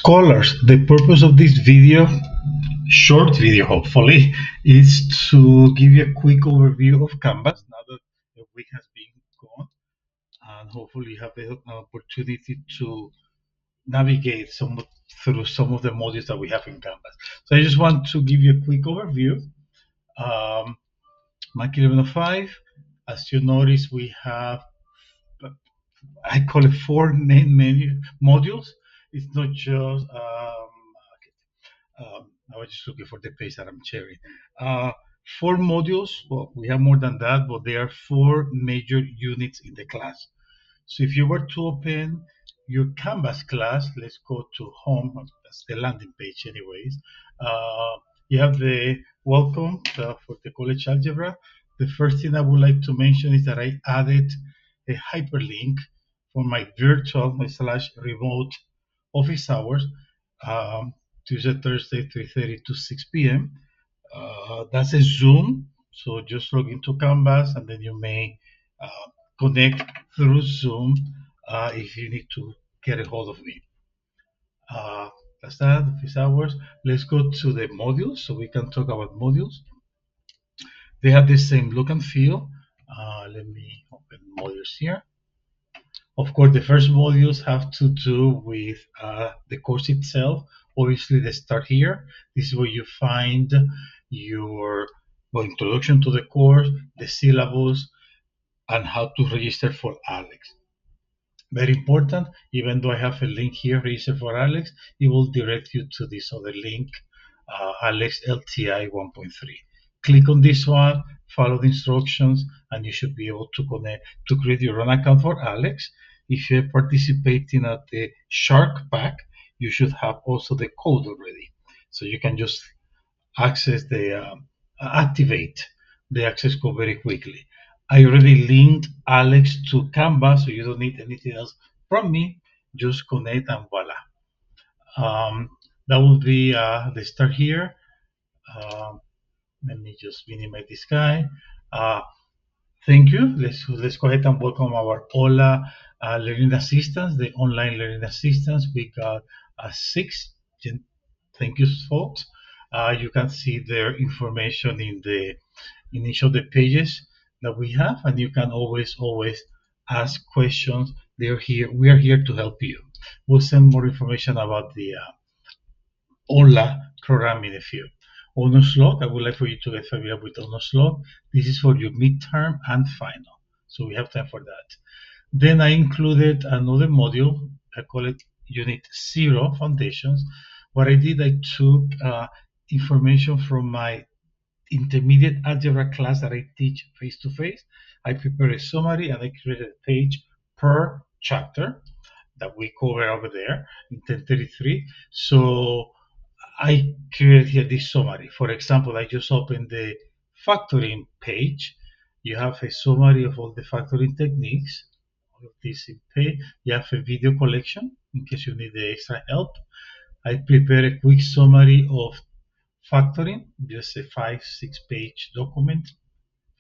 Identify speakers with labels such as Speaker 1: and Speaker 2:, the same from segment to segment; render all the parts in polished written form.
Speaker 1: Scholars, the purpose of this video, short video hopefully, is to give you a quick overview of Canvas now that the week has been gone, and hopefully you have the opportunity to navigate through some of the modules that we have in Canvas. So I just want to give you a quick overview. Mac 1105, as you notice, we have, I call it 4 main modules. It's not just I was just looking for the page that I'm sharing. 4 modules. Well, we have more than that, but there are 4 major units in the class. So if you were to open your Canvas class, let's go to home. That's the landing page, anyways. You have the welcome for the college algebra. The first thing I would like to mention is that I added a hyperlink for my virtual / remote office hours. Tuesday, Thursday, 3:30 to 6 p.m. That's a Zoom, so just log into Canvas and then you may connect through Zoom if you need to get a hold of me. That's that, office hours. Let's go to the modules so we can talk about modules. They have the same look and feel. Let me open modules here. Of course, the first modules have to do with the course itself. Obviously, they start here. This is where you find your introduction to the course, the syllabus, and how to register for ALEKS. Very important, even though I have a link here, register for ALEKS, it will direct you to this other link, ALEKS LTI 1.3. Click on this one, follow the instructions, and you should be able to connect to create your own account for ALEKS. If you're participating at the Shark Pack, you should have also the code already. So you can just access activate the access code very quickly. I already linked ALEKS to Canvas, so you don't need anything else from me. Just connect and voila. That will be the start here. Let me just minimize this guy. Thank you. Let's go ahead and welcome our Hola learning assistants, the online learning assistants. We got 6. Thank you, folks. You can see their information in each of the pages that we have, and you can always ask questions. They're here. We are here to help you. We'll send more information about the Hola program in a few. Honors log, I would like for you to get familiar with honors log. This is for your midterm and final, so we have time for that. Then I included another module. I call it Unit 0 Foundations. What I did, I took information from my intermediate algebra class that I teach face-to-face. I prepared a summary and I created a page per chapter that we cover over there in 1033. So I created here this summary. For example, I just opened the factoring page. You have a summary of all the factoring techniques. All of this in page. You have a video collection in case you need the extra help. I prepared a quick summary of factoring, just a 5-6 page document.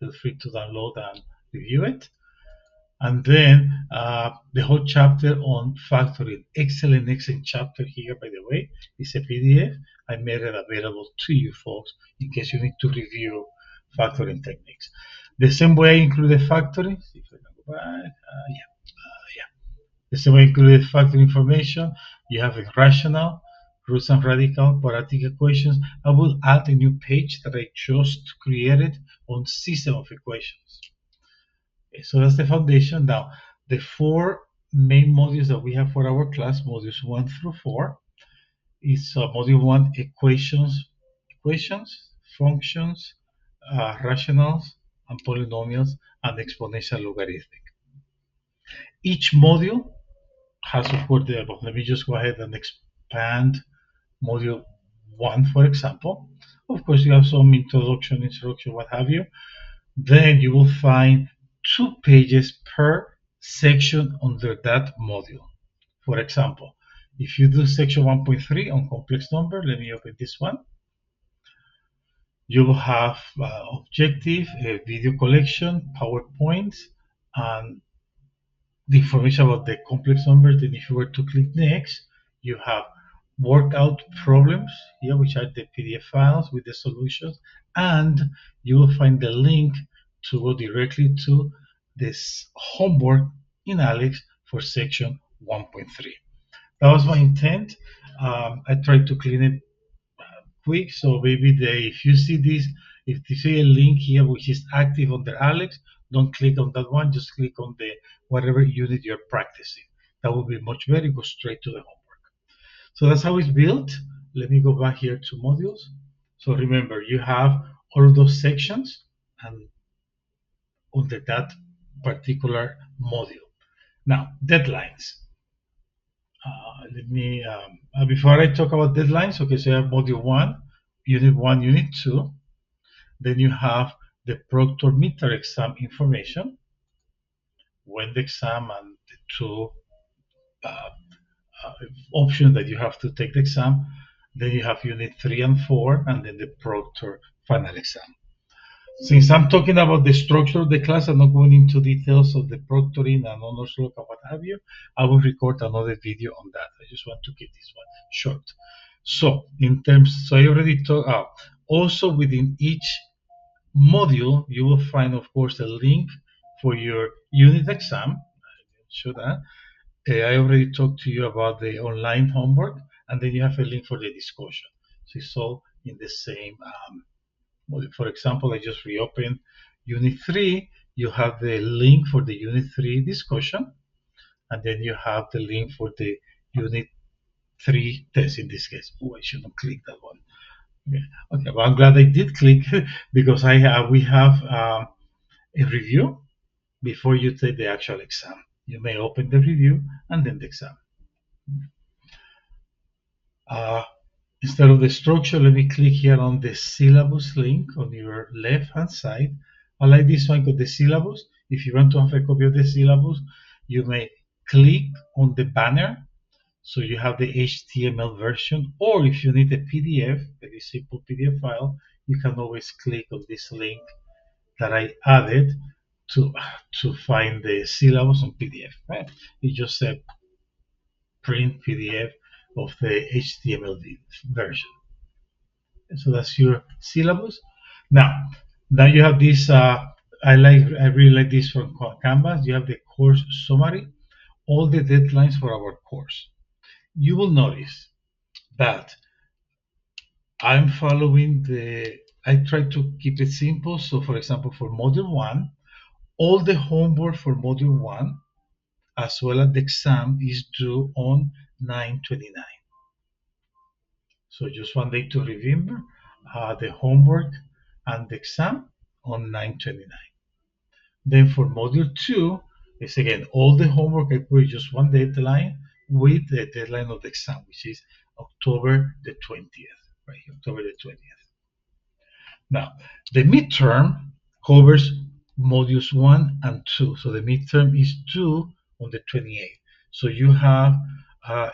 Speaker 1: Feel free to download and review it. And then the whole chapter on factoring, excellent chapter here, by the way, is a PDF. I made it available to you folks in case you need to review factoring techniques. The same way I included factoring. If I can go back, the same way I included factoring information. You have a rational, roots and radical, quadratic equations. I will add a new page that I just created on system of equations. So that's the foundation. Now, the 4 main modules that we have for our class, modules 1 through 4, is module 1, equations, functions, rationals, and polynomials, and exponential logarithmic. Each module has, of course, the above. Let me just go ahead and expand module 1, for example. Of course, you have some introduction, what have you. Then you will find 2 pages per section under that module. For example, if you do section 1.3 on complex number, let me open this one. You will have objective, a video collection, PowerPoint, and the information about the complex numbers. Then if you were to click next, you have workout problems here, which are the PDF files with the solutions, and you will find the link to go directly to this homework in ALEKS for section 1.3. That was my intent. I tried to clean it quick, so maybe if you see this, if you see a link here which is active under ALEKS, don't click on that one. Just click on the whatever unit you're practicing. That will be much better. Go straight to the homework. So that's how it's built. Let me go back here to modules. So remember, you have all of those sections and under that particular module. Now, deadlines. Let me, before I talk about deadlines, okay, so you have module 1, unit 2. Then you have the proctor midterm exam information, when the exam and the two uh, uh, options that you have to take the exam. Then you have unit 3 and 4, and then the proctor final exam. Since I'm talking about the structure of the class, I'm not going into details of the proctoring and honors log and what have you. I will record another video on that. I just want to keep this one short. So I already talked. Also within each module, you will find, of course, a link for your unit exam. Show that. I already talked to you about the online homework, and then you have a link for the discussion. So it's all in the same module. For example, I just reopened Unit 3. You have the link for the Unit 3 discussion, and then you have the link for the Unit 3 test in this case. Oh, I shouldn't click that one. Okay, well, I'm glad I did click because we have a review before you take the actual exam. You may open the review and then the exam. Instead of the structure, let me click here on the syllabus link on your left-hand side. I like this one because the syllabus, if you want to have a copy of the syllabus, you may click on the banner. So you have the HTML version, or if you need a PDF, very simple PDF file, you can always click on this link that I added to find the syllabus on PDF. Right? You just say print PDF of the HTML version. So that's your syllabus. Now you have this. I really like this from Canvas. You have the course summary, all the deadlines for our course. You will notice that I'm following I try to keep it simple. So, for example, for Module 1, all the homework for Module 1, as well as the exam, is due on 9/29. So just one day to remember the homework and the exam on 9/29. Then for Module 2, it's again all the homework I put just one deadline with the deadline of the exam, which is October the 20th, right? October the 20th. Now, the midterm covers modules 1 and 2. So the midterm is due on the 28th. So you have,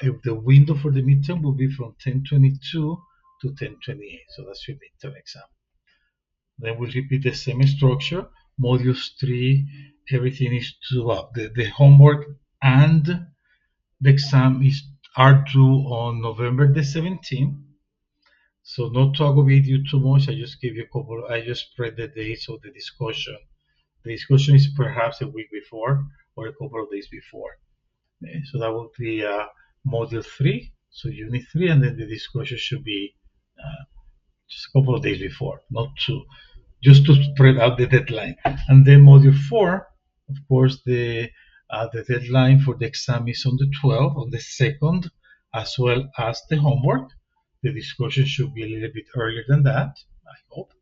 Speaker 1: if the window for the midterm will be from 10/22 to 10/28. So that's your midterm exam. Then we repeat the same structure. Modules 3, everything is due up. The homework and the exam are due on November the 17th. So not to aggravate you too much, I just give you I just spread the dates of the discussion. The discussion is perhaps a week before or a couple of days before. Okay, so that would be module 3, so unit 3, and then the discussion should be just a couple of days before, not two, just to spread out the deadline. And then module 4, of course, the deadline for the exam is on the 12th, on the 2nd, as well as the homework. The discussion should be a little bit earlier than that, I hope.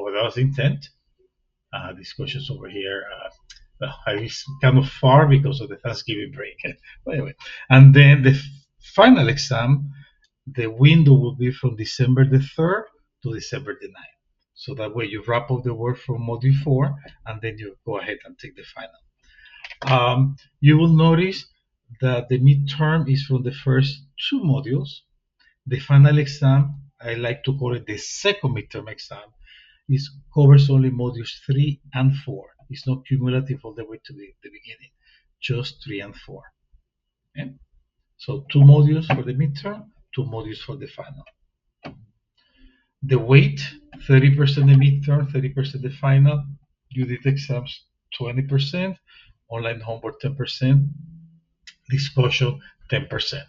Speaker 1: Without intent. Discussions over here. It's kind of far because of the Thanksgiving break. But anyway, and then the final exam, the window will be from December the 3rd to December the 9th. So that way you wrap up the work from module 4, and then you go ahead and take the final. You will notice that the midterm is from the first 2 modules. The final exam, I like to call it the second midterm exam, covers only modules 3 and 4. It's not cumulative all the way to the beginning, just 3 and 4. Okay? So 2 modules for the midterm, two modules for the final. The weight, 30% the midterm, 30% the final, unit exams 20%, online homework 10%, discussion 10%.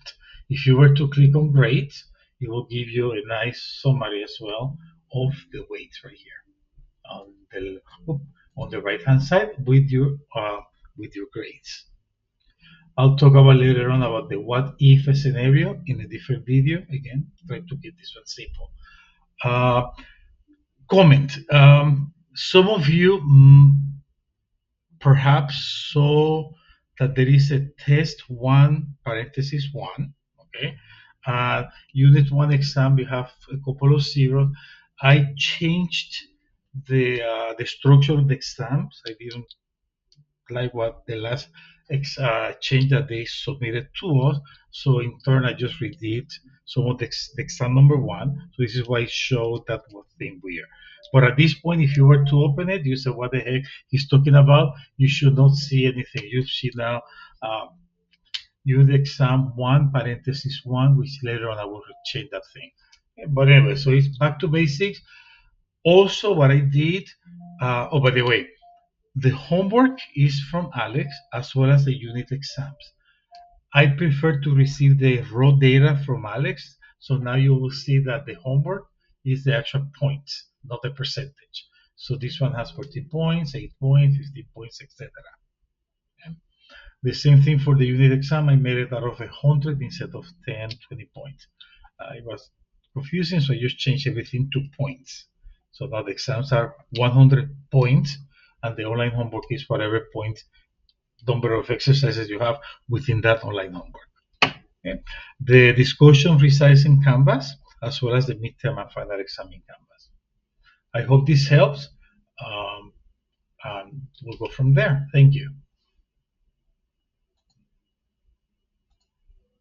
Speaker 1: If you were to click on grades, it will give you a nice summary as well of the weights right here on the right hand side with your grades. I'll talk about later on about the what if scenario in a different video. Again, try to get this one simple. Comment. Some of you perhaps saw that there is a test 1 parenthesis 1. Okay. Unit 1 exam, we have a couple of zeros. I changed the structure of the exams. I didn't like what the last change that they submitted to us. So in turn, I just redid some of the exam number 1. So this is why it showed that was thing weird. But at this point, if you were to open it, you say, what the heck he's talking about? You should not see anything. You see now unit exam 1 parenthesis 1, which later on I will change that thing. But anyway, so it's back to basics. Also, what I did, oh, by the way, the homework is from Alex as well as the unit exams. I prefer to receive the raw data from Alex. So now you will see that the homework is the actual points, not the percentage. So this one has 14 points, 8 points, 15 points, etc. Okay. The same thing for the unit exam. I made it out of 100 instead of 10, 20 points. It was confusing, so I just changed everything to points. So now the exams are 100 points, and the online homework is whatever point number of exercises you have within that online homework. Okay. The discussion resides in Canvas, as well as the midterm and final exam in Canvas. I hope this helps, and we'll go from there. Thank you.